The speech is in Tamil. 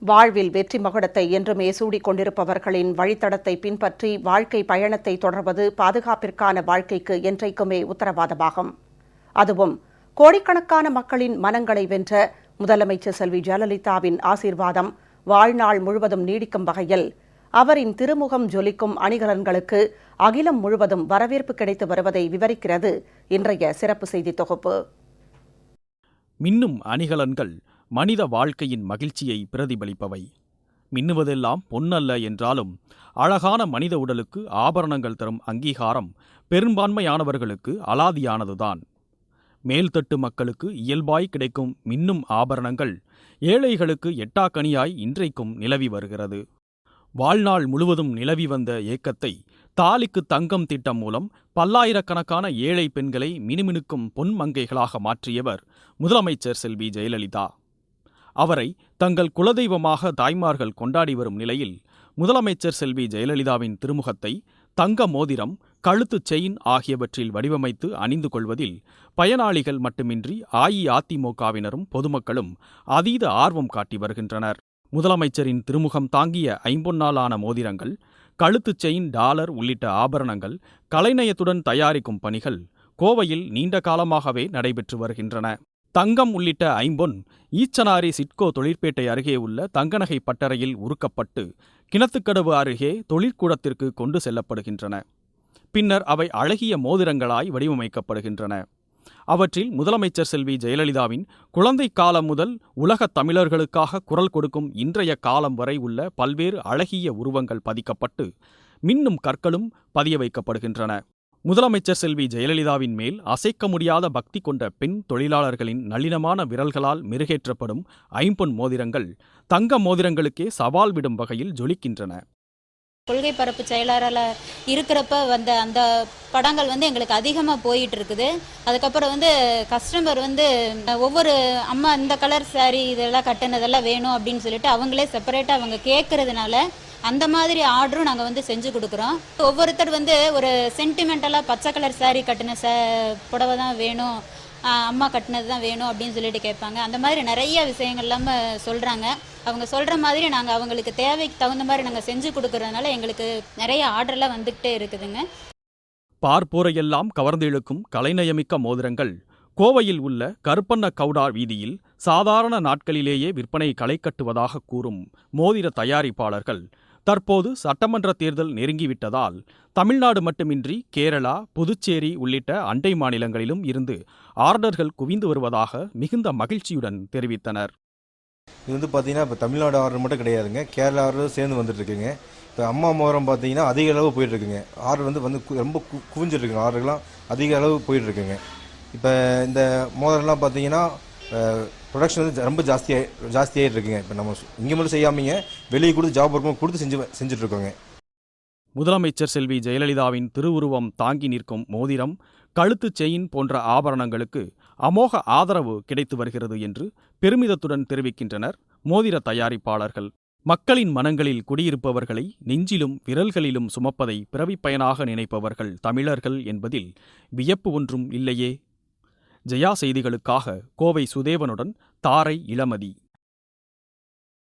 வாழ்வில் வெற்றி மகுடத்தை என்றுமே சூடிக் கொண்டிருப்பவர்களின் வழித்தடத்தை பின்பற்றி வாழ்க்கை பயணத்தை தொடர்வது பாதுகாப்பிற்கான வாழ்க்கைக்கு என்றைக்குமே உத்தரவாதமாகும். அதுவும் கோடிக்கணக்கான மக்களின் மனங்களை வென்ற முதலமைச்சர் செல்வி ஜெயலலிதாவின் ஆசீர்வாதம் வாழ்நாள் முழுவதும் நீடிக்கும் வகையில் அவரின் திருமுகம் ஜொலிக்கும் அணிகலன்களுக்கு அகிலம் முழுவதும் வரவேற்பு கிடைத்து வருவதை விவரிக்கிறது இன்றைய சிறப்பு செய்தி தொகுப்பு. மின்னும் அணிகலன்கள் மனித வாழ்க்கையின் மகிழ்ச்சியை பிரதிபலிப்பவை. மின்னுவதெல்லாம் பொன்னல்ல என்றாலும் அழகான மனித உடலுக்கு ஆபரணங்கள் தரும் அங்கீகாரம் பெரும்பான்மையானவர்களுக்கு அலாதியானதுதான். மேல்தட்டு மக்களுக்கு இயல்பாய் கிடைக்கும் மின்னும் ஆபரணங்கள் ஏழைகளுக்கு எட்டாக்கனியாய் இன்றைக்கும் நிலவி வருகிறது. வாழ்நாள் முழுவதும் நிலவி வந்த ஏக்கத்தை தாலிக்கு தங்கம் திட்டம் மூலம் பல்லாயிரக்கணக்கான ஏழை பெண்களை மினுமினுக்கும் பொன்மங்கைகளாக மாற்றியவர் முதலமைச்சர் செல்வி ஜெயலலிதா. அவரை தங்கள் குலதெய்வமாக தாய்மார்கள் கொண்டாடி வரும் நிலையில் முதலமைச்சர் செல்வி ஜெயலலிதாவின் திருமுகத்தை தங்க மோதிரம், கழுத்து செயின் ஆகியவற்றில் வடிவமைத்து அணிந்து கொள்வதில் பயனாளிகள் மட்டுமின்றி அஇஅதிமுகவினரும் பொதுமக்களும் அதீத ஆர்வம் காட்டி வருகின்றனர். முதலமைச்சரின் திருமுகம் தாங்கிய ஐம்பொன்னாலான மோதிரங்கள், கழுத்து செயின், டாலர் உள்ளிட்ட ஆபரணங்கள் கலைநயத்துடன் தயாரிக்கும் பணிகள் கோவையில் நீண்ட காலமாகவே நடைபெற்று வருகின்றன. தங்கம் உள்ளிட்ட ஐம்பொன் ஈச்சனாரி சிட்கோ தொழிற்பேட்டை அருகே உள்ள தங்கநகை பட்டறையில் உருக்கப்பட்டு கிணத்துக்கடவு அருகே தொழிற்கூடத்திற்கு கொண்டு செல்லப்படுகின்றன. பின்னர் அவை அழகிய மோதிரங்களாய் வடிவமைக்கப்படுகின்றன. அவற்றில் முதலமைச்சர் செல்வி ஜெயலலிதாவின் குழந்தை காலம் முதல் உலகத் தமிழர்களுக்காக குரல் கொடுக்கும் இன்றைய காலம் வரை உள்ள பல்வேறு அழகிய உருவங்கள் பதிக்கப்பட்டு மின்னும் கற்களும் பதிய வைக்கப்படுகின்றன. முதலமைச்சர் செல்வி ஜெயலலிதாவின் மேல் அசைக்க முடியாத பக்தி கொண்ட பெண் தொழிலாளர்களின் நளினமான விரல்களால் மெருகேற்றப்படும் ஐம்பொன் மோதிரங்கள் தங்க மோதிரங்களுக்கே சவால் விடும் வகையில் ஜொலிக்கின்றன. கொள்கை பரப்பு செயலாளரால் இருக்கிறப்ப வந்த அந்த படங்கள் எங்களுக்கு அதிகமாக போயிட்டு இருக்குது. அதுக்கப்புறம் கஸ்டமர் ஒவ்வொரு அம்மா இந்த கலர் சாரீ இதெல்லாம் கட்டினதெல்லாம் வேணும் அப்படின்னு சொல்லிட்டு அவங்களே செப்பரேட்டாக அவங்க கேட்கறதுனால அந்த மாதிரி ஆர்டரும் நாங்கள் செஞ்சு கொடுக்குறோம். ஒவ்வொருத்தர் ஒரு சென்டிமெண்டலாக பச்சை கலர் சாரீ கட்டின புடவை தான் வேணும், அம்மா கட்டினது தான் வேணும் அப்படின்னு சொல்லிட்டு கேட்பாங்க. அந்த மாதிரி நிறைய விஷயங்கள்லாம் சொல்கிறாங்க. அவங்க சொல்கிற மாதிரி நாங்கள் அவங்களுக்கு தேவைக்கு தகுந்த மாதிரி நாங்கள் செஞ்சு கொடுக்கறதுனால எங்களுக்கு நிறைய ஆர்டர்லாம் வந்துக்கிட்டே இருக்குதுங்க. பார்ப்போரையெல்லாம் கவர்ந்திழுக்கும் கலைநயமிக்க மோதிரங்கள் கோவையில் உள்ள கருப்பண்ண கவுடா வீதியில் சாதாரண நாட்களிலேயே விற்பனை களை கட்டுவதாக கூறும் மோதிர தயாரிப்பாளர்கள் தற்போது சட்டமன்ற தேர்தல் நெருங்கிவிட்டதால் தமிழ்நாடு மட்டுமின்றி கேரளா, புதுச்சேரி உள்ளிட்ட அண்டை மாநிலங்களிலும் இருந்து ஆர்டர்கள் குவிந்து வருவதாக மிகுந்த மகிழ்ச்சியுடன் தெரிவித்தனர். இது பார்த்தீங்கன்னா இப்போ தமிழ்நாடு ஆர்டர் மட்டும் கிடையாதுங்க, கேரளா ஆர்டர் சேர்ந்து வந்துட்டு இருக்குங்க. இப்போ அம்மா மோதிரம் பார்த்தீங்கன்னா அதிக அளவு போயிட்டு இருக்குங்க. ஆர்டர் ரொம்ப குவிஞ்சிட்டு இருக்குங்க. ஆர்டர்லாம் அதிக அளவு போயிட்டு இருக்குங்க. இப்போ இந்த மோதிரம்லாம் பார்த்தீங்கன்னா ப்ரொடக்ஷன் ரொம்ப ஜாஸ்தியாகிட்டு இருக்குங்க. இப்போ நம்ம இங்கே மட்டும் செய்யாமீங்க, வெளியே கொடுத்து ஜாப் ஒர்க்கும் கொடுத்து செஞ்சுட்டு இருக்கோங்க. முதலமைச்சர் செல்வி ஜெயலலிதாவின் திருவுருவம் தாங்கி நிற்கும் மோதிரம், கழுத்து செயின் போன்ற ஆபரணங்களுக்கு அமோக ஆதரவு கிடைத்து வருகிறது என்று பெருமிதத்துடன் தெரிவிக்கின்றனர் மோதிர தயாரிப்பாளர்கள். மக்களின் மனங்களில் குடியிருப்பவர்களை நெஞ்சிலும் விரல்களிலும் சுமப்பதை பிறவிப்பயனாக நினைப்பவர்கள் தமிழர்கள் என்பதில் வியப்பு ஒன்றும் இல்லையே. ஜெயா செய்திகளுக்காக கோவை சுதேவனுடன் தாரை இளமதி.